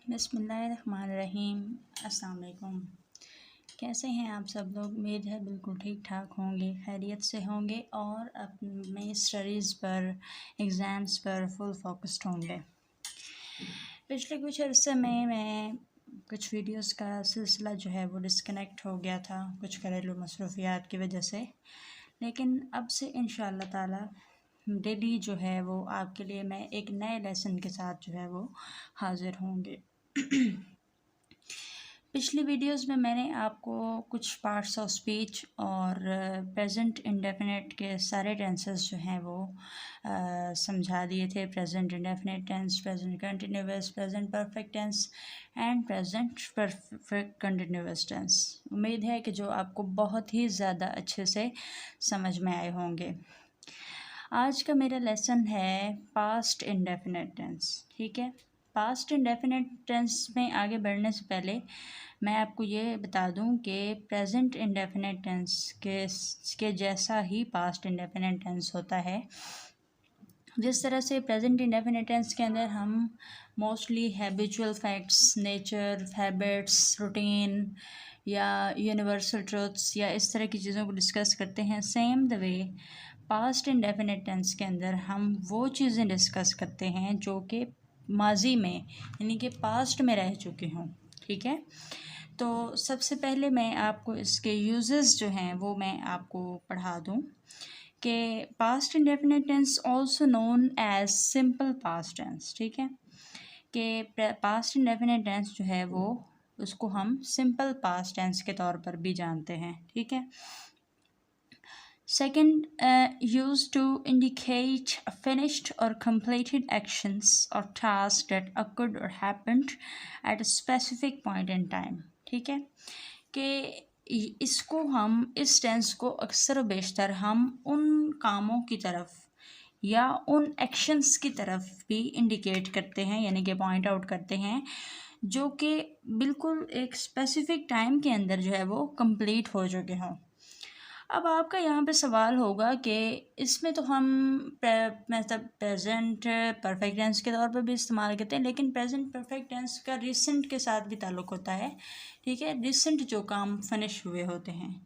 बिस्मिल्लाहिर्रहमानिर्रहीम। अस्सलाम वालेकुम। कैसे हैं आप सब लोग? उम्मीद है बिल्कुल ठीक ठाक होंगे, खैरियत से होंगे और अपने स्टडीज़ पर, एग्ज़ाम्स पर फुल फोकस्ड होंगे। पिछले कुछ अर्से में मैं कुछ वीडियोस का सिलसिला जो है वो डिस्कनेक्ट हो गया था कुछ घरेलू मसरूफियात की वजह से, लेकिन अब से इंशाअल्लाह ताला डेली जो है वो आपके लिए मैं एक नए लेसन के साथ जो है वो हाज़िर होंगे। पिछली वीडियोस में मैंने आपको कुछ पार्ट्स ऑफ स्पीच और प्रेजेंट इंडेफिनिट के सारे टेंसेस जो हैं वो समझा दिए थे। Present indefinite tense, present continuous, present perfect tense and present perfect continuous tense. उम्मीद है कि जो आपको बहुत ही ज़्यादा अच्छे से समझ में आए होंगे। आज का मेरा लेसन है पास्ट इंडेफिनिट टेंस। ठीक है, पास्ट इंडेफिनिट टेंस में आगे बढ़ने से पहले मैं आपको ये बता दूं कि प्रेजेंट इंडेफिनिट टेंस के जैसा ही पास्ट इंडेफिनिट टेंस होता है। जिस तरह से प्रेजेंट इंडेफिनिट टेंस के अंदर हम mostly habitual facts, nature, habits, routine या यूनिवर्सल ट्रूथ्स या इस तरह की चीज़ों को डिस्कस करते हैं, same the way past indefinite tense के अंदर हम वो चीज़ें डिस्कस करते हैं जो कि माजी में यानी कि पास्ट में रह चुकी हों। ठीक है, तो सबसे पहले मैं आपको इसके यूजेस जो हैं वो मैं आपको पढ़ा दूं कि past indefinite tense also known as simple past tense. ठीक है, कि पास्ट इंडेफिनिट टेंस जो है वो उसको हम सिंपल पास्ट टेंस के तौर पर भी जानते हैं। ठीक है, second, used to indicate a finished or completed actions or tasks that occurred or happened at a specific point in time। ठीक है, कि इसको हम इस टेंस को अक्सर बेशतर हम उन कामों की तरफ या उन एक्शंस की तरफ भी इंडिकेट करते हैं, यानी कि पॉइंट आउट करते हैं, जो कि बिल्कुल एक स्पेसिफिक टाइम के अंदर जो है वो कंप्लीट हो चुके हों। अब आपका यहाँ पे सवाल होगा कि इसमें तो हम मतलब प्रेजेंट परफेक्ट टेंस के तौर पर भी इस्तेमाल करते हैं, लेकिन प्रेजेंट परफेक्ट टेंस का रिसेंट के साथ भी ताल्लुक़ होता है। ठीक है, रिसेंट जो काम फिनिश हुए होते हैं।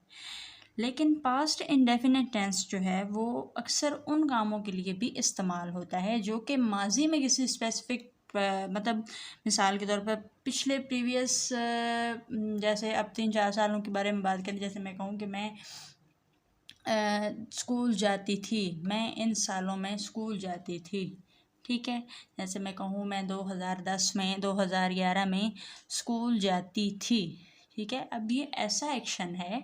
लेकिन पास्ट इंडेफिनिट टेंस जो है वो अक्सर उन कामों के लिए भी इस्तेमाल होता है जो कि माजी में किसी स्पेसिफिक मतलब मिसाल के तौर पर पिछले प्रीवियस जैसे अब 3-4 सालों के बारे में बात करें, जैसे मैं कहूँ कि मैं स्कूल जाती थी, मैं इन सालों में स्कूल जाती थी। ठीक है, जैसे मैं कहूँ मैं 2010 में 2011 में स्कूल जाती थी। ठीक है, अब ये ऐसा एक्शन है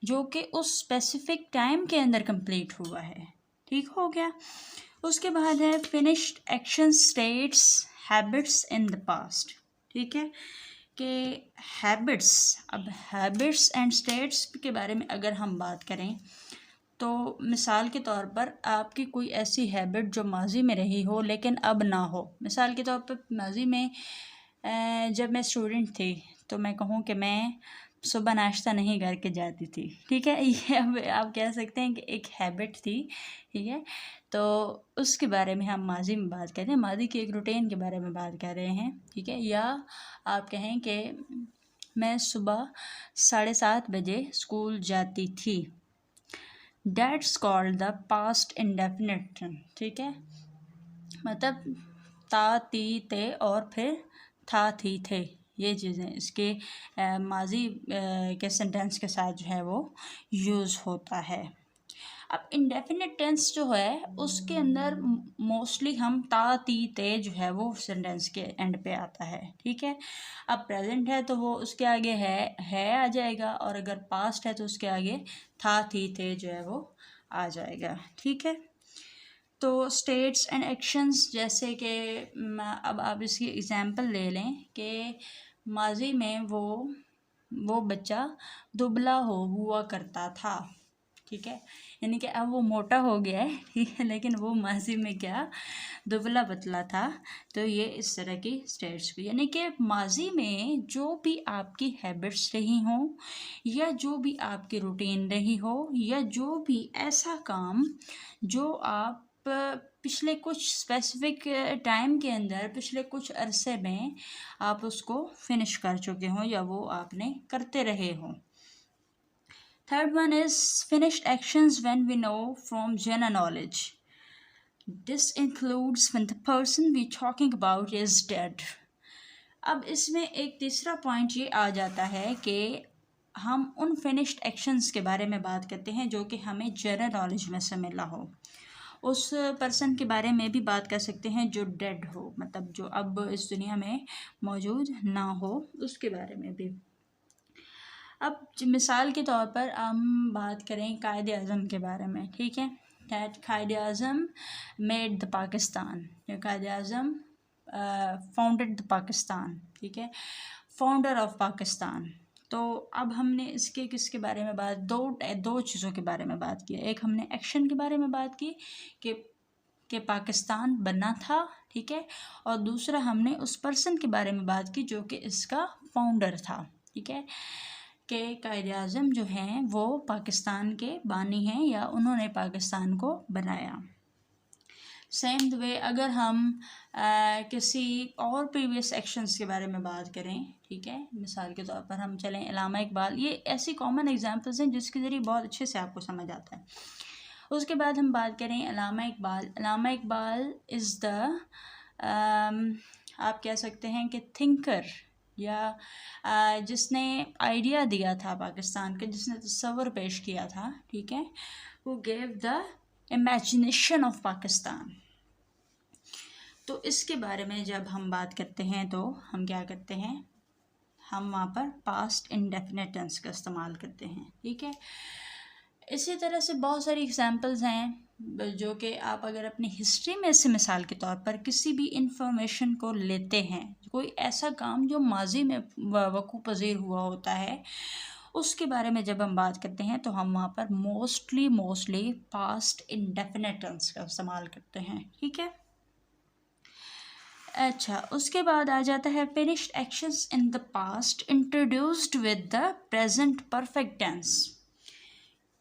जो कि उस स्पेसिफिक टाइम के अंदर कंप्लीट हुआ है। ठीक हो गया। उसके बाद है finished action states habits in the past. ठीक है, कि हैबिट्स, अब हैबिट्स एंड स्टेट्स के बारे में अगर हम बात करें तो मिसाल के तौर पर आपकी कोई ऐसी हैबिट जो माजी में रही हो लेकिन अब ना हो। मिसाल के तौर पर माजी में जब मैं स्टूडेंट थी तो मैं कहूँ कि मैं सुबह नाश्ता नहीं करके जाती थी। ठीक है, ये अब आप कह सकते हैं कि एक हैबिट थी। ठीक है, तो उसके बारे में हम माजी में बात कर रहे हैं, माजी की एक रूटीन के बारे में बात कर रहे हैं। ठीक है, या आप कहें कि मैं सुबह 7:30 बजे स्कूल जाती थी। That's called the past indefinite। ठीक है, मतलब ता, ती, ते और फिर था, थी, थे, ये चीज़ें इसके माजी के सेंटेंस के साथ जो है वो यूज़ होता है। अब इंडेफिनिट टेंस जो है उसके अंदर मोस्टली हम ता, ती, ते जो है वो सेंटेंस के एंड पे आता है। ठीक है, अब प्रेजेंट है तो वो उसके आगे है आ जाएगा, और अगर पास्ट है तो उसके आगे था, थी, थे जो है वो आ जाएगा। ठीक है, तो स्टेट्स एंड एक्शंस, जैसे कि अब आप इसकी एग्जांपल ले लें कि माजी में वो बच्चा दुबला हुआ करता था। ठीक है, यानी कि अब वो मोटा हो गया है। ठीक है, लेकिन वो माजी में क्या दुबला पतला था। तो ये इस तरह की स्टेट्स भी, यानी कि माजी में जो भी आपकी हैबिट्स रही हों या जो भी आपकी रूटीन रही हो या जो भी ऐसा काम जो आप पिछले कुछ स्पेसिफिक टाइम के अंदर, पिछले कुछ अरसे में आप उसको फिनिश कर चुके हों या वो आपने करते रहे हों। Third one is finished actions when we know from general knowledge. This includes when the person we talking about is dead. अब इसमें एक तीसरा पॉइंट ये आ जाता है कि हम उन फिनिश्ड एक्शंस के बारे में बात करते हैं जो कि हमें जनरल नॉलेज में से मिला हो। उस पर्सन के बारे में भी बात कर सकते हैं जो डेड हो, मतलब जो अब इस दुनिया में मौजूद ना हो, उसके बारे में भी। अब मिसाल के तौर पर हम बात करें कायदे आज़म के बारे में, ठीक है। दैट कायदे आज़म मेड द पाकिस्तान, कायदे आज़म फाउंडेड द पाकिस्तान, ठीक है, फाउंडर ऑफ पाकिस्तान। तो अब हमने इसके किसके बारे में बात, दो चीज़ों के बारे में बात की। एक हमने एक्शन के बारे में बात की कि पाकिस्तान बनना था, ठीक है, और दूसरा हमने उस पर्सन के बारे में बात की जो कि इसका फाउंडर था, ठीक है, कि कायदे आज़म जो हैं वो पाकिस्तान के बानी हैं या उन्होंने पाकिस्तान को बनाया। सेम द वे अगर हम किसी और प्रीवियस एक्शंस के बारे में बात करें, ठीक है, मिसाल के तौर पर हम चलें इल्लामा इकबाल, ये ऐसी कॉमन एग्जांपल्स हैं जिसके ज़रिए बहुत अच्छे से आपको समझ आता है। उसके बाद हम बात करें इल्लामा इकबाल। इल्लामा इकबाल इज़ द आप कह सकते हैं कि थिंकर, या जिसने आइडिया दिया था पाकिस्तान का, जिसने तस्वर पेश किया था, ठीक है, वो gave the imagination of Pakistan. तो इसके बारे में जब हम बात करते हैं तो हम क्या करते हैं, हम वहाँ पर पास्ट इंडेफिनिट टेंस का इस्तेमाल करते हैं, ठीक है। इसी तरह से बहुत सारी एग्जांपल्स हैं जो कि आप अगर अपनी हिस्ट्री में से मिसाल के तौर पर किसी भी इंफॉर्मेशन को लेते हैं, कोई ऐसा काम जो माजी में वक़ूअ पज़ीर हुआ होता है, उसके बारे में जब हम बात करते हैं तो हम वहाँ पर मोस्टली पास्ट इंडेफिनिट टेंस का इस्तेमाल करते हैं, ठीक है। अच्छा, उसके बाद आ जाता है finished actions in the past introduced with the present perfect tense,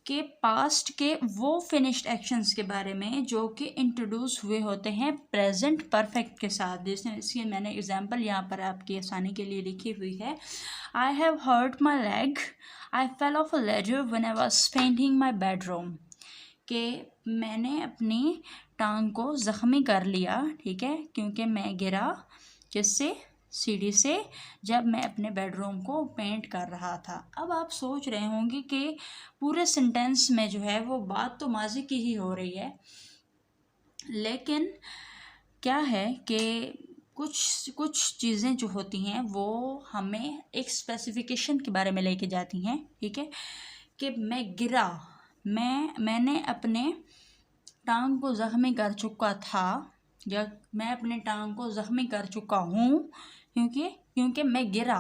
के पास्ट के वो फिनिश्ड एक्शंस के बारे में जो कि इंट्रोड्यूस हुए होते हैं प्रेजेंट परफेक्ट के साथ। जैसे इसकी मैंने एग्जांपल यहाँ पर आपकी आसानी के लिए लिखी हुई है। I have hurt my leg, I fell off a ladder when I was painting my bedroom, कि मैंने अपनी टांग को ज़ख्मी कर लिया, ठीक है, क्योंकि मैं गिरा जिससे सीढ़ी से जब मैं अपने बेडरूम को पेंट कर रहा था। अब आप सोच रहे होंगे कि पूरे सेंटेंस में जो है वो बात तो माजी की ही हो रही है, लेकिन क्या है कि कुछ चीज़ें जो होती हैं वो हमें एक स्पेसिफिकेशन के बारे में लेके जाती हैं, ठीक है, कि मैं गिरा, मैंने अपने टांग को ज़ख्मी कर चुका था या मैं अपने टांग को ज़ख्मी कर चुका हूँ क्योंकि मैं गिरा।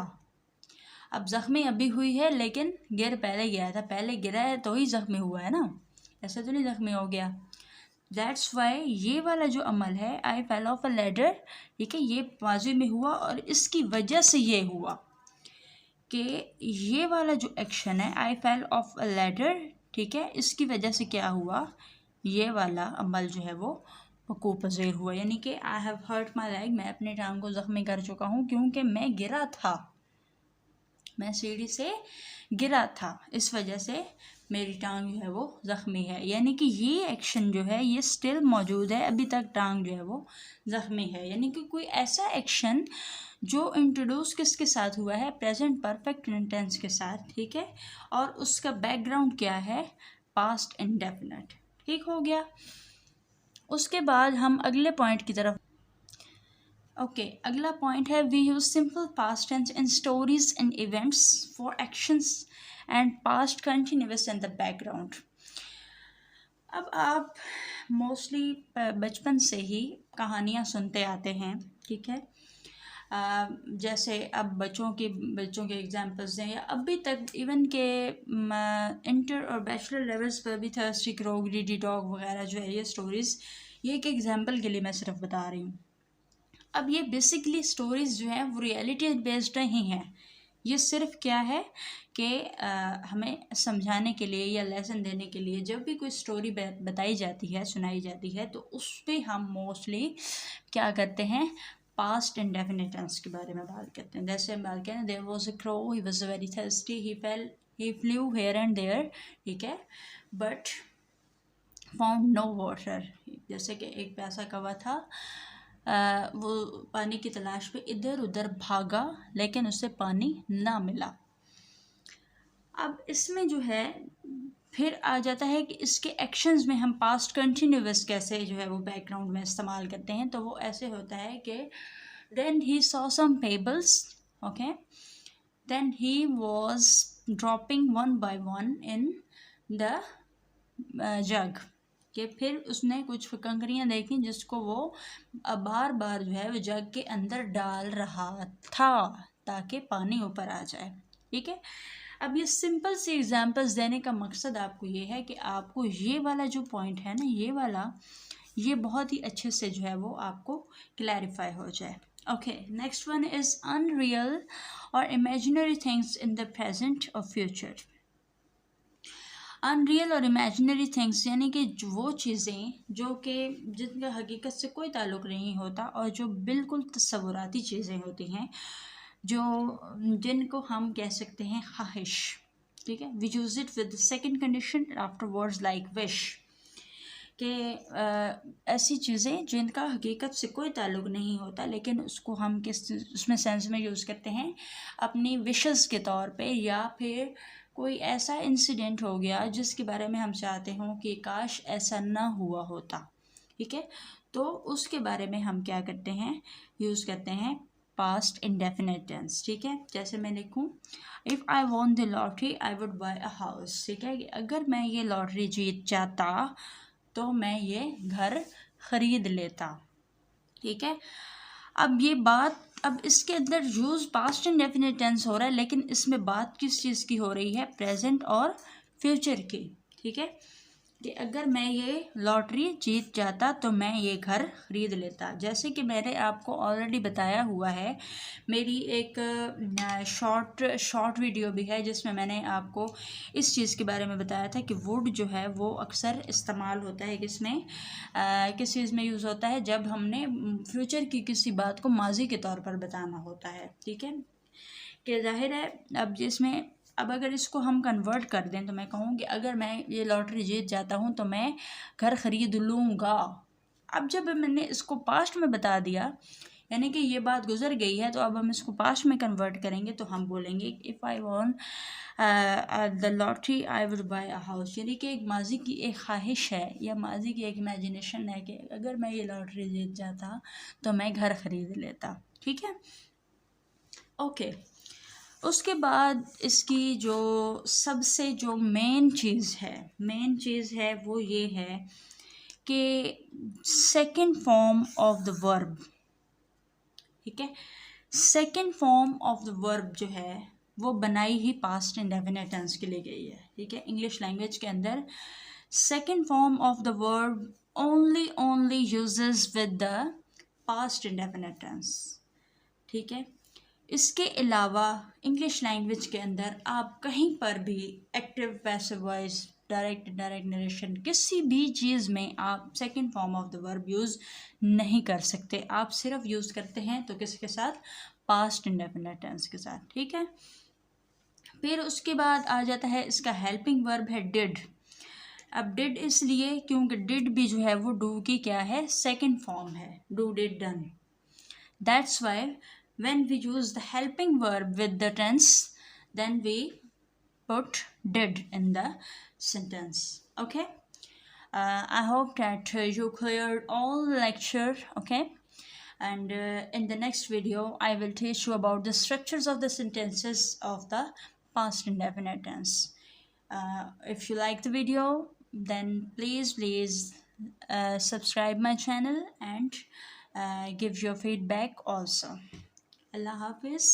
अब ज़ख्मी अभी हुई है लेकिन गिर पहले गया था, पहले गिरा है तो ही ज़ख्मी हुआ है ना, ऐसे तो नहीं ज़ख्मी हो गया। दैट्स वाई ये वाला जो अमल है आई फेल ऑफ अ लेडर, ठीक है, ये माजी में हुआ और इसकी वजह से ये हुआ कि ये वाला जो एक्शन है आई फेल ऑफ अ लेडर, ठीक है, इसकी वजह से क्या हुआ, ये वाला अमल जो है वो वक़ूअ पज़ीर हुआ। यानी कि I have hurt my leg, मैं अपने टांग को ज़ख्मी कर चुका हूँ क्योंकि मैं गिरा था, मैं सीढ़ी से गिरा था, इस वजह से मेरी टांग जो है वो ज़ख्मी है। यानी कि ये एक्शन जो है ये स्टिल मौजूद है, अभी तक टांग जो है वो ज़ख्मी है। यानी कि कोई ऐसा एक्शन जो इंट्रोड्यूस किसके साथ हुआ है, प्रेजेंट परफेक्ट टेंस के साथ, ठीक है, और उसका बैकग्राउंड क्या है, पास्ट इंडेफिनिट, ठीक हो गया। उसके बाद हम अगले पॉइंट की तरफ, अगला पॉइंट है we use simple past tense in stories and events for actions and past continuous in the background. अब आप मोस्टली बचपन से ही कहानियाँ सुनते आते हैं, ठीक है, जैसे अब बच्चों के एग्जांपल्स हैं, या अभी तक इवन के इंटर और बैचलर लेवल्स पर भी थर्स्टी क्रो, ग्रीडी डॉग वगैरह जो है ये स्टोरीज़, ये एक एग्जांपल के लिए मैं सिर्फ बता रही हूँ। अब ये बेसिकली स्टोरीज़ जो हैं वो रियलिटी बेस्ड नहीं हैं, ये सिर्फ क्या है कि हमें समझाने के लिए या लेसन देने के लिए जब भी कोई स्टोरी बताई जाती है, सुनाई जाती है, तो उस पर हम मोस्टली क्या करते हैं, पास्ट इंडेफिनिट टेंस के बारे में बात करते हैं। जैसे हम बात करें, there was a crow, he was very thirsty, he flew here and there, ठीक है, बट फाउंड नो वाटर। जैसे कि एक प्यासा कौवा था, वो पानी की तलाश में इधर उधर भागा, लेकिन उसे पानी ना मिला। अब इसमें जो है फिर आ जाता है कि इसके एक्शंस में हम पास्ट कंटिन्यूअस कैसे जो है वो बैकग्राउंड में इस्तेमाल करते हैं। तो वो ऐसे होता है कि then he saw some pebbles, okay, then he was dropping one by one in the jug, कि फिर उसने कुछ कंकरियाँ देखी जिसको वो बार बार जो है वो जग के अंदर डाल रहा था ताकि पानी ऊपर आ जाए, ठीक है। अब ये सिंपल सी एग्जांपल्स देने का मकसद आपको ये है कि आपको ये वाला जो पॉइंट है ना, ये वाला, ये बहुत ही अच्छे से जो है वो आपको क्लैरिफाई हो जाए। Okay, next one is unreal और imaginary things in the present और फ्यूचर। अनरियल और इमेजिनरी थिंग्स यानी कि वो चीज़ें जो कि जिनका हकीकत से कोई ताल्लुक़ नहीं होता और जो बिल्कुल तस्वुराती चीज़ें होती हैं, जो जिनको हम कह सकते हैं ख्वाहिश, ठीक है। We use it with second condition after words like wish, कि ऐसी चीज़ें जिनका हकीकत से कोई ताल्लुक़ नहीं होता, लेकिन उसको हम किस उसमें सेंस में यूज़ करते हैं अपनी विशेस के तौर पे, या फिर कोई ऐसा इंसिडेंट हो गया जिसके बारे में हम चाहते हों कि काश ऐसा ना हुआ होता, ठीक है। तो उसके बारे में हम क्या करते हैं, यूज़ करते हैं पास्ट इंडेफिनिट टेंस, ठीक है। जैसे मैं लिखूँ, if I want the lottery I would buy a house, ठीक है, कि अगर मैं ये लॉटरी जीत जाता तो मैं ये घर ख़रीद लेता, ठीक है। अब ये बात, अब इसके अंदर यूज़ पास्ट इंडेफिनिट टेंस हो रहा है, लेकिन इसमें बात किस चीज़ की हो रही है, प्रेजेंट और फ्यूचर की, ठीक है, कि अगर मैं ये लॉटरी जीत जाता तो मैं ये घर ख़रीद लेता। जैसे कि मैंने आपको ऑलरेडी बताया हुआ है, मेरी एक शॉर्ट वीडियो भी है जिसमें मैंने आपको इस चीज़ के बारे में बताया था कि वुड जो है वो अक्सर इस्तेमाल होता है किसमें, किस चीज़ में यूज़ होता है, जब हमने फ्यूचर की किसी बात को माजी के तौर पर बताना होता है, ठीक है। कि जाहिर है अब जिसमें, अब अगर इसको हम कन्वर्ट कर दें तो मैं कहूँ कि अगर मैं ये लॉटरी जीत जाता हूँ तो मैं घर ख़रीद लूँगा। अब जब मैंने इसको पास्ट में बता दिया, यानी कि ये बात गुजर गई है, तो अब हम इसको पास्ट में कन्वर्ट करेंगे तो हम बोलेंगे if I want the lottery I would buy a house, यानी कि एक माजी की एक ख्वाहिश है या माजी की एक इमेजिनेशन है कि अगर मैं ये लॉटरी जीत जाता तो मैं घर ख़रीद लेता, ठीक है। ओके, उसके बाद इसकी जो सबसे जो मेन चीज़ है वो ये है कि second form of the verb, ठीक है, second form of the verb जो है वो बनाई ही पास्ट इंडेफिनिट टेंस के लिए गई है, ठीक है। इंग्लिश लैंग्वेज के अंदर second form of the verb only uses with the past indefinite tense, ठीक है। इसके अलावा इंग्लिश लैंग्वेज के अंदर आप कहीं पर भी active, passive voice, direct indirect narration, किसी भी चीज़ में आप second form of the verb use नहीं कर सकते। आप सिर्फ यूज़ करते हैं तो किसके साथ, पास्ट इंडेफिनिट टेंस के साथ, ठीक है। फिर उसके बाद आ जाता है इसका हेल्पिंग वर्ब है डिड। अब डिड इसलिए क्योंकि डिड भी जो है वो डू की क्या है, सेकंड फॉर्म है, do did done. That's why when we use the helping verb with the tense, then we put did in the sentence. Okay. I hope that you cleared all the lecture. Okay. And in the next video, I will teach you about the structures of the sentences of the past indefinite tense. If you like the video, then please subscribe my channel and give your feedback also. Allah Hafiz.